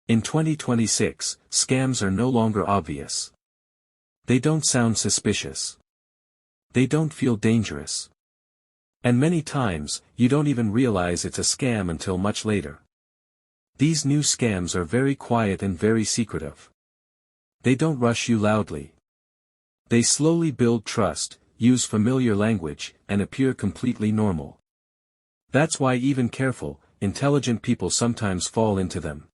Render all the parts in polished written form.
In 2026, scams are no longer obvious. They don't sound suspicious. They don't feel dangerous. And many times, you don't even realize it's a scam until much later. These new scams are very quiet and very secretive. They don't rush you loudly. They slowly build trust, use familiar language, and appear completely normal. That's why even careful, intelligent people sometimes fall into them.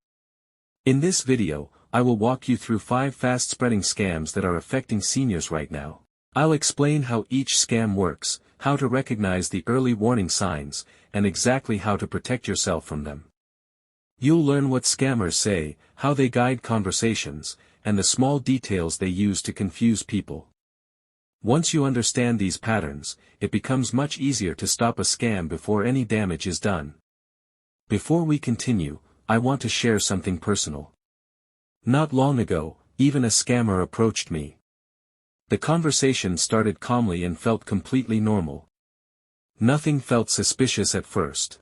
In this video, I will walk you through 5 fast-spreading scams that are affecting seniors right now. I'll explain how each scam works, how to recognize the early warning signs, and exactly how to protect yourself from them. You'll learn what scammers say, how they guide conversations, and the small details they use to confuse people. Once you understand these patterns, it becomes much easier to stop a scam before any damage is done. Before we continue, I want to share something personal. Not long ago, even a scammer approached me. The conversation started calmly and felt completely normal. Nothing felt suspicious at first.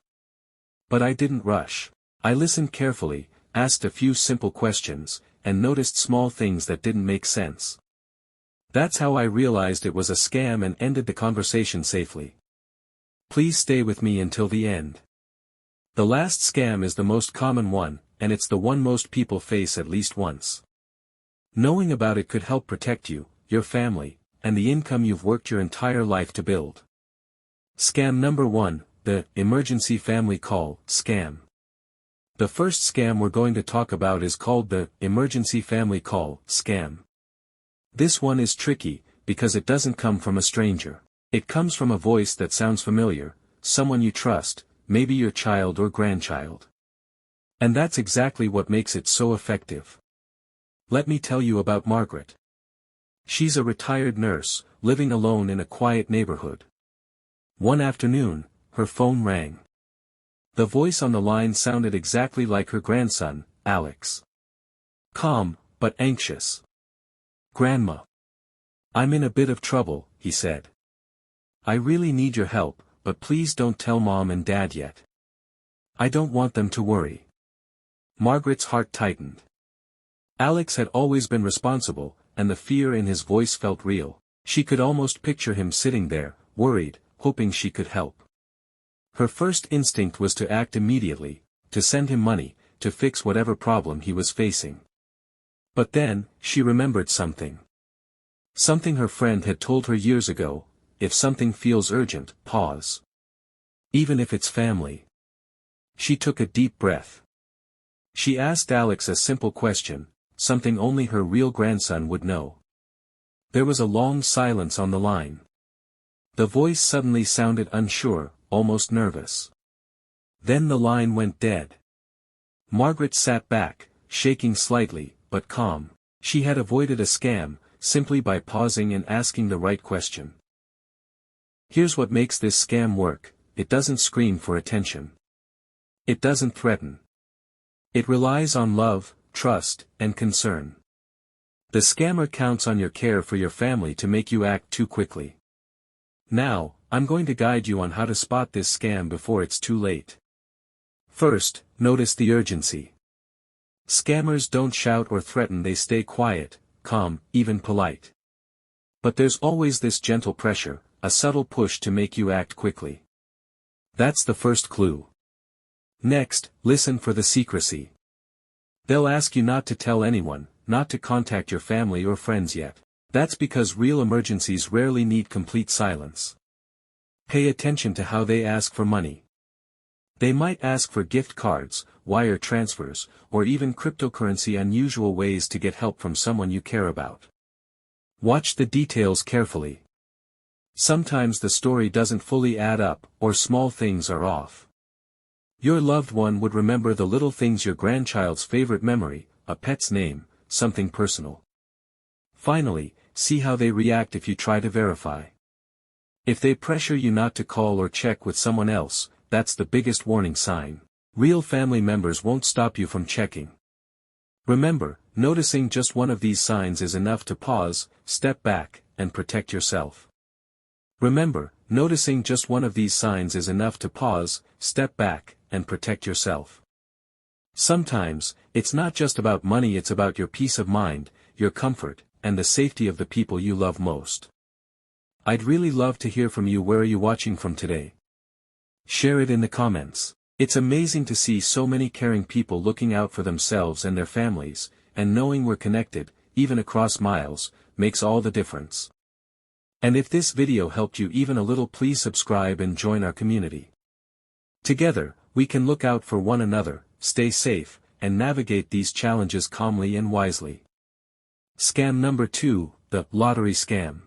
But I didn't rush. I listened carefully, asked a few simple questions, and noticed small things that didn't make sense. That's how I realized it was a scam and ended the conversation safely. Please stay with me until the end. The last scam is the most common one, and it's the one most people face at least once. Knowing about it could help protect you, your family, and the income you've worked your entire life to build. Scam number 1, the emergency family call scam. The first scam we're going to talk about is called the emergency family call scam. This one is tricky, because it doesn't come from a stranger. It comes from a voice that sounds familiar, someone you trust, maybe your child or grandchild. And that's exactly what makes it so effective. Let me tell you about Margaret. She's a retired nurse, living alone in a quiet neighborhood. One afternoon, her phone rang. The voice on the line sounded exactly like her grandson, Alex. Calm, but anxious. "Grandma. I'm in a bit of trouble," he said. "I really need your help, but please don't tell Mom and Dad yet. I don't want them to worry." Margaret's heart tightened. Alex had always been responsible, and the fear in his voice felt real. She could almost picture him sitting there, worried, hoping she could help. Her first instinct was to act immediately, to send him money, to fix whatever problem he was facing. But then, she remembered something. Something her friend had told her years ago: if something feels urgent, pause. Even if it's family. She took a deep breath. She asked Alex a simple question, something only her real grandson would know. There was a long silence on the line. The voice suddenly sounded unsure, almost nervous. Then the line went dead. Margaret sat back, shaking slightly, but calm. She had avoided a scam, simply by pausing and asking the right question. Here's what makes this scam work: it doesn't scream for attention. It doesn't threaten. It relies on love, trust, and concern. The scammer counts on your care for your family to make you act too quickly. Now, I'm going to guide you on how to spot this scam before it's too late. First, notice the urgency. Scammers don't shout or threaten, they stay quiet, calm, even polite. But there's always this gentle pressure, a subtle push to make you act quickly. That's the first clue. Next, listen for the secrecy. They'll ask you not to tell anyone, not to contact your family or friends yet. That's because real emergencies rarely need complete silence. Pay attention to how they ask for money. They might ask for gift cards, wire transfers, or even cryptocurrency, unusual ways to get help from someone you care about. Watch the details carefully. Sometimes the story doesn't fully add up, or small things are off. Your loved one would remember the little things: your grandchild's favorite memory, a pet's name, something personal. Finally, see how they react if you try to verify. If they pressure you not to call or check with someone else, that's the biggest warning sign. Real family members won't stop you from checking. Remember, noticing just one of these signs is enough to pause, step back, and protect yourself. Remember, noticing just one of these signs is enough to pause, step back, and protect yourself. Sometimes, it's not just about money, it's about your peace of mind, your comfort, and the safety of the people you love most. I'd really love to hear from you. Where are you watching from today? Share it in the comments. It's amazing to see so many caring people looking out for themselves and their families, and knowing we're connected, even across miles, makes all the difference. And if this video helped you even a little, please subscribe and join our community. Together, we can look out for one another, stay safe, and navigate these challenges calmly and wisely. Scam number 2, the lottery scam.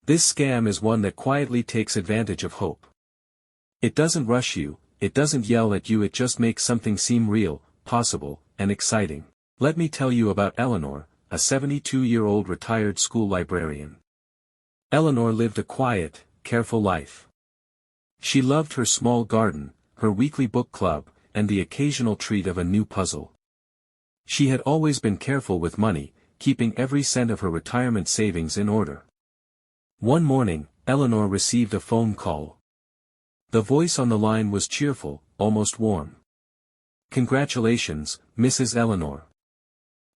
This scam is one that quietly takes advantage of hope. It doesn't rush you, it doesn't yell at you, it just makes something seem real, possible, and exciting. Let me tell you about Eleanor, a 72-year-old retired school librarian. Eleanor lived a quiet, careful life. She loved her small garden, her weekly book club, and the occasional treat of a new puzzle. She had always been careful with money, keeping every cent of her retirement savings in order. One morning, Eleanor received a phone call. The voice on the line was cheerful, almost warm. "Congratulations, Mrs. Eleanor.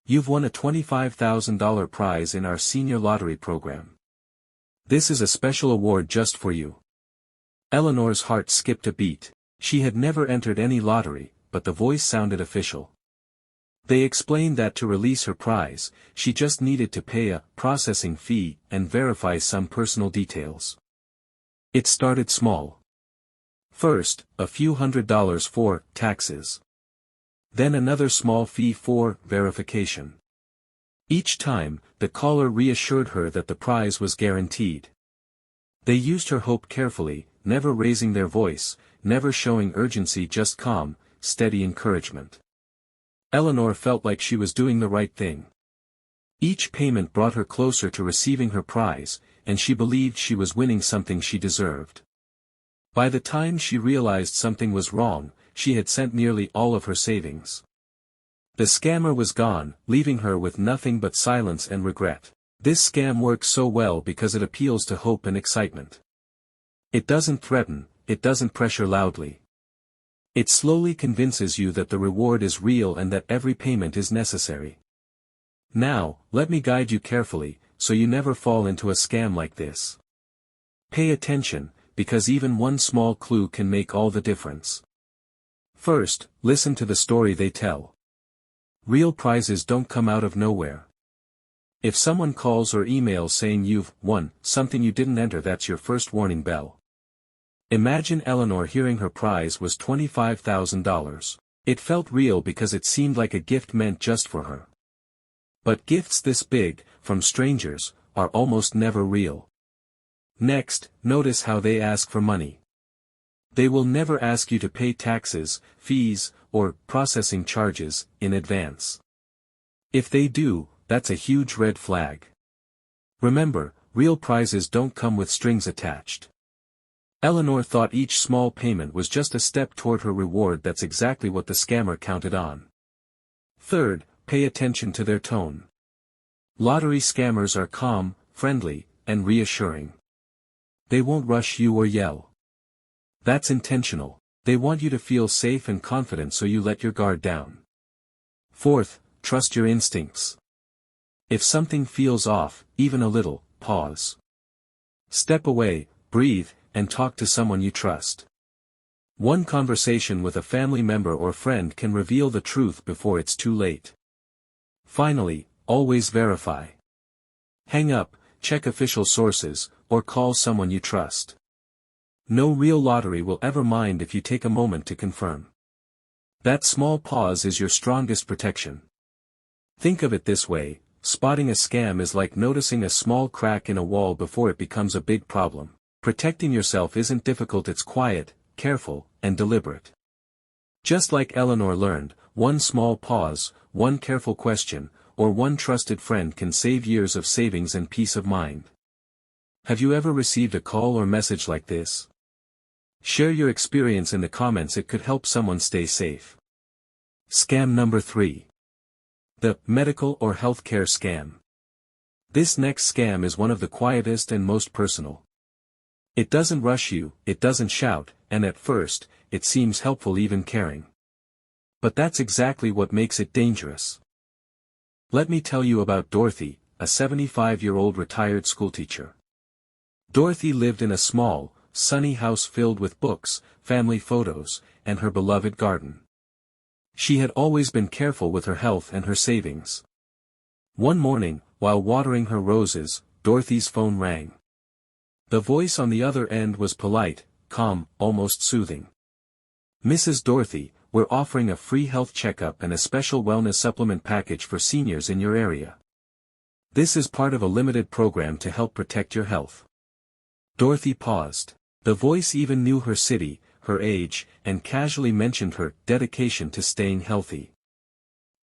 You've won a $25,000 prize in our senior lottery program. This is a special award just for you." Eleanor's heart skipped a beat. She had never entered any lottery, but the voice sounded official. They explained that to release her prize, she just needed to pay a processing fee and verify some personal details. It started small. First, a few $100s for taxes. Then another small fee for verification. Each time, the caller reassured her that the prize was guaranteed. They used her hope carefully, never raising their voice, never showing urgency, just calm, steady encouragement. Eleanor felt like she was doing the right thing. Each payment brought her closer to receiving her prize, and she believed she was winning something she deserved. By the time she realized something was wrong, she had spent nearly all of her savings. The scammer was gone, leaving her with nothing but silence and regret. This scam works so well because it appeals to hope and excitement. It doesn't threaten, it doesn't pressure loudly. It slowly convinces you that the reward is real and that every payment is necessary. Now, let me guide you carefully, so you never fall into a scam like this. Pay attention, because even one small clue can make all the difference. First, listen to the story they tell. Real prizes don't come out of nowhere. If someone calls or emails saying you've won something you didn't enter, that's your first warning bell. Imagine Eleanor hearing her prize was $25,000. It felt real because it seemed like a gift meant just for her. But gifts this big, from strangers, are almost never real. Next, notice how they ask for money. They will never ask you to pay taxes, fees, or processing charges in advance. If they do, that's a huge red flag. Remember, real prizes don't come with strings attached. Eleanor thought each small payment was just a step toward her reward. That's exactly what the scammer counted on. Third, pay attention to their tone. Lottery scammers are calm, friendly, and reassuring. They won't rush you or yell. That's intentional. They want you to feel safe and confident, so you let your guard down. Fourth, trust your instincts. If something feels off, even a little, pause. Step away, breathe, and talk to someone you trust. One conversation with a family member or friend can reveal the truth before it's too late. Finally, always verify. Hang up, check official sources, or call someone you trust. No real lottery will ever mind if you take a moment to confirm. That small pause is your strongest protection. Think of it this way, spotting a scam is like noticing a small crack in a wall before it becomes a big problem. Protecting yourself isn't difficult, it's quiet, careful, and deliberate. Just like Eleanor learned, one small pause, one careful question, or one trusted friend can save years of savings and peace of mind. Have you ever received a call or message like this? Share your experience in the comments, it could help someone stay safe. Scam number 3. The medical or healthcare scam. This next scam is one of the quietest and most personal. It doesn't rush you, it doesn't shout, and at first, it seems helpful, even caring. But that's exactly what makes it dangerous. Let me tell you about Dorothy, a 75-year-old retired schoolteacher. Dorothy lived in a small, sunny house filled with books, family photos, and her beloved garden. She had always been careful with her health and her savings. One morning, while watering her roses, Dorothy's phone rang. The voice on the other end was polite, calm, almost soothing. "Mrs. Dorothy, we're offering a free health checkup and a special wellness supplement package for seniors in your area. This is part of a limited program to help protect your health." Dorothy paused. The voice even knew her city, her age, and casually mentioned her dedication to staying healthy.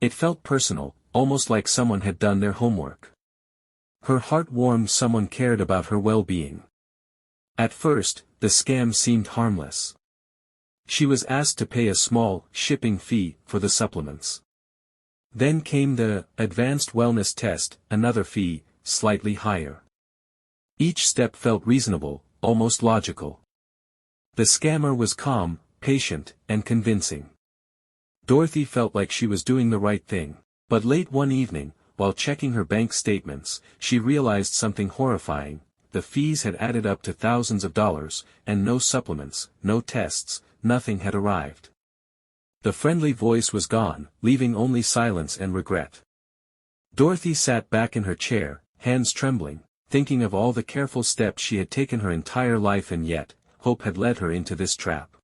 It felt personal, almost like someone had done their homework. Her heart warmed. Someone cared about her well-being. At first, the scam seemed harmless. She was asked to pay a small shipping fee for the supplements. Then came the advanced wellness test, another fee, slightly higher. Each step felt reasonable, almost logical. The scammer was calm, patient, and convincing. Dorothy felt like she was doing the right thing. But late one evening, while checking her bank statements, she realized something horrifying. The fees had added up to thousands of dollars, and no supplements, no tests, nothing had arrived. The friendly voice was gone, leaving only silence and regret. Dorothy sat back in her chair, hands trembling, thinking of all the careful steps she had taken her entire life, and yet, hope had led her into this trap.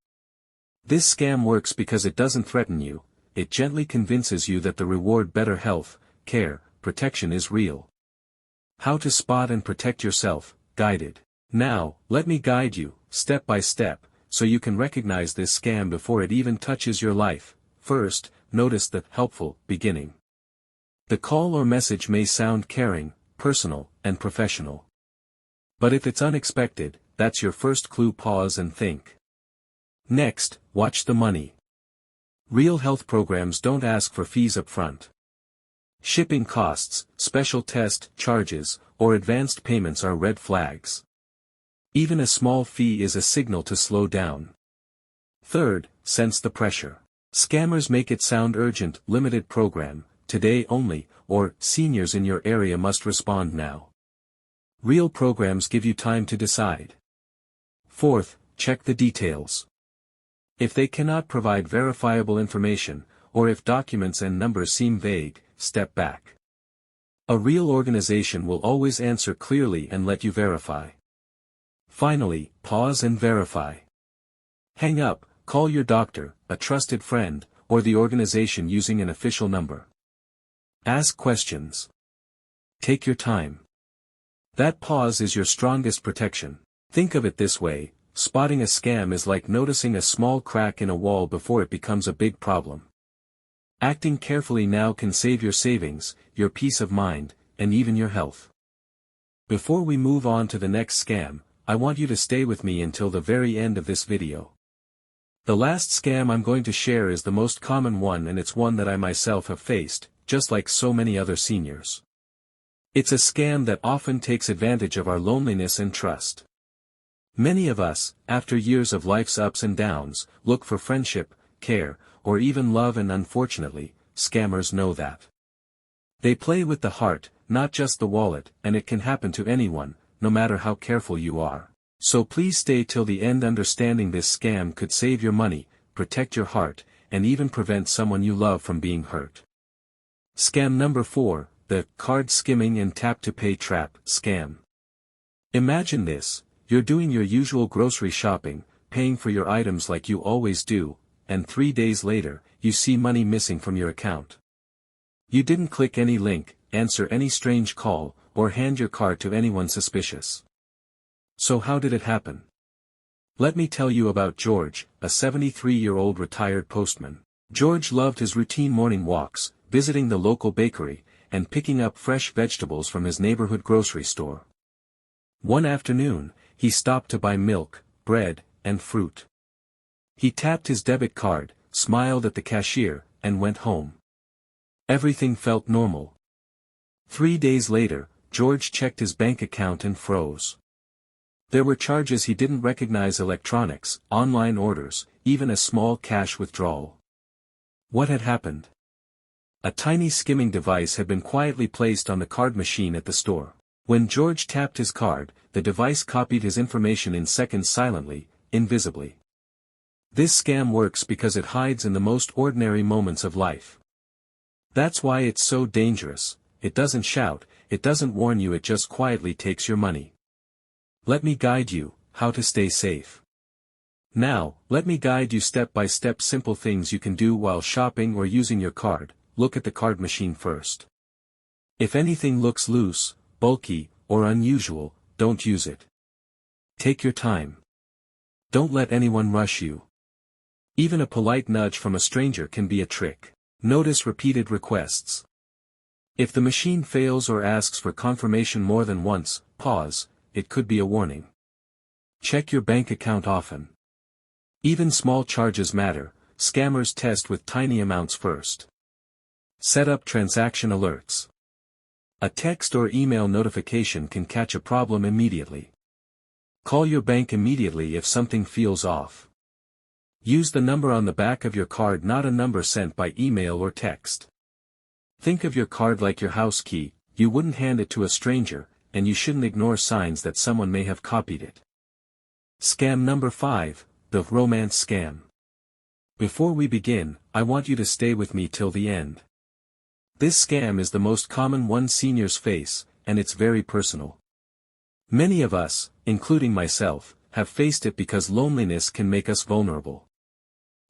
This scam works because it doesn't threaten you, it gently convinces you that the reward, better health, care, protection, is real. How to spot and protect yourself, guided. Now, let me guide you, step by step, so you can recognize this scam before it even touches your life. First, notice the helpful beginning. The call or message may sound caring, personal, and professional. But if it's unexpected, that's your first clue. Pause and think. Next, watch the money. Real health programs don't ask for fees up front. Shipping costs, special test charges, or advanced payments are red flags. Even a small fee is a signal to slow down. Third, sense the pressure. Scammers make it sound urgent, limited program, today only, or seniors in your area must respond now. Real programs give you time to decide. Fourth, check the details. If they cannot provide verifiable information, or if documents and numbers seem vague, step back. A real organization will always answer clearly and let you verify. Finally, pause and verify. Hang up, call your doctor, a trusted friend, or the organization using an official number. Ask questions. Take your time. That pause is your strongest protection. Think of it this way. Spotting a scam is like noticing a small crack in a wall before it becomes a big problem. Acting carefully now can save your savings, your peace of mind, and even your health. Before we move on to the next scam, I want you to stay with me until the very end of this video. The last scam I'm going to share is the most common one, and it's one that I myself have faced, just like so many other seniors. It's a scam that often takes advantage of our loneliness and trust. Many of us, after years of life's ups and downs, look for friendship, care, or even love, and unfortunately, scammers know that. They play with the heart, not just the wallet, and it can happen to anyone, no matter how careful you are. So please stay till the end. Understanding this scam could save your money, protect your heart, and even prevent someone you love from being hurt. Scam number 4, the card skimming and tap-to-pay trap scam. Imagine this. You're doing your usual grocery shopping, paying for your items like you always do, and 3 days later, you see money missing from your account. You didn't click any link, answer any strange call, or hand your card to anyone suspicious. So how did it happen? Let me tell you about George, a 73-year-old retired postman. George loved his routine morning walks, visiting the local bakery, and picking up fresh vegetables from his neighborhood grocery store. One afternoon, he stopped to buy milk, bread, and fruit. He tapped his debit card, smiled at the cashier, and went home. Everything felt normal. 3 days later, George checked his bank account and froze. There were charges he didn't recognize: electronics, online orders, even a small cash withdrawal. What had happened? A tiny skimming device had been quietly placed on the card machine at the store. When George tapped his card, the device copied his information in seconds silently, invisibly. This scam works because it hides in the most ordinary moments of life. That's why it's so dangerous. It doesn't shout, it doesn't warn you, it just quietly takes your money. Let me guide you, how to stay safe. Now, let me guide you step by step simple things you can do while shopping or using your card. Look at the card machine first. If anything looks loose, bulky, or unusual, don't use it. Take your time. Don't let anyone rush you. Even a polite nudge from a stranger can be a trick. Notice repeated requests. If the machine fails or asks for confirmation more than once, pause, it could be a warning. Check your bank account often. Even small charges matter, scammers test with tiny amounts first. Set up transaction alerts. A text or email notification can catch a problem immediately. Call your bank immediately if something feels off. Use the number on the back of your card, not a number sent by email or text. Think of your card like your house key, you wouldn't hand it to a stranger, and you shouldn't ignore signs that someone may have copied it. Scam number 5, the romance scam. Before we begin, I want you to stay with me till the end. This scam is the most common one seniors face, and it's very personal. Many of us, including myself, have faced it because loneliness can make us vulnerable.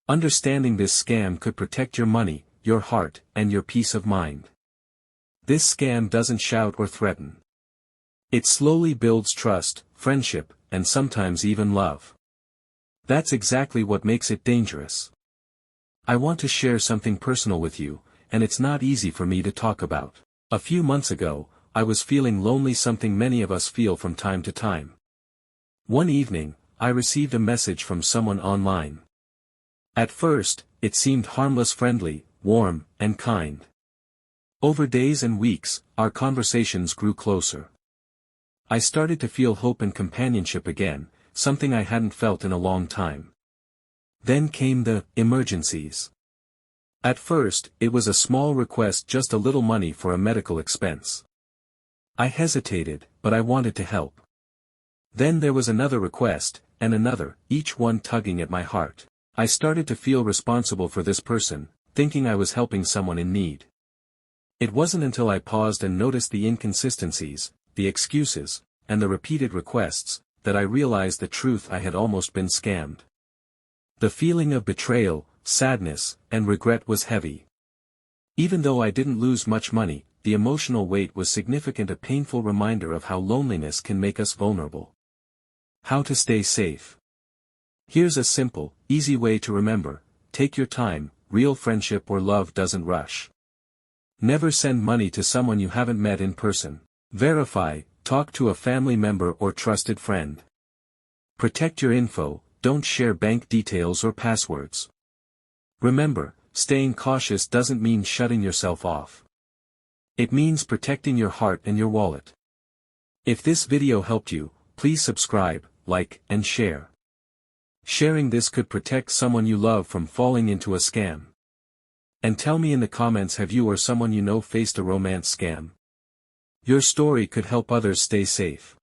Understanding this scam could protect your money, your heart, and your peace of mind. This scam doesn't shout or threaten. It slowly builds trust, friendship, and sometimes even love. That's exactly what makes it dangerous. I want to share something personal with you, and it's not easy for me to talk about. A few months ago, I was feeling lonely, something many of us feel from time to time. One evening, I received a message from someone online. At first, it seemed harmless, friendly, warm, and kind. Over days and weeks, our conversations grew closer. I started to feel hope and companionship again, something I hadn't felt in a long time. Then came the emergencies. At first, it was a small request, just a little money for a medical expense. I hesitated, but I wanted to help. Then there was another request, and another, each one tugging at my heart. I started to feel responsible for this person, thinking I was helping someone in need. It wasn't until I paused and noticed the inconsistencies, the excuses, and the repeated requests, that I realized the truth. I had almost been scammed. The feeling of betrayal, sadness, and regret was heavy. Even though I didn't lose much money, the emotional weight was significant, a painful reminder of how loneliness can make us vulnerable. How to stay safe. Here's a simple, easy way to remember: take your time, real friendship or love doesn't rush. Never send money to someone you haven't met in person. Verify, talk to a family member or trusted friend. Protect your info, don't share bank details or passwords. Remember, staying cautious doesn't mean shutting yourself off. It means protecting your heart and your wallet. If this video helped you, please subscribe, like, and share. Sharing this could protect someone you love from falling into a scam. And tell me in the comments, have you or someone you know faced a romance scam? Your story could help others stay safe.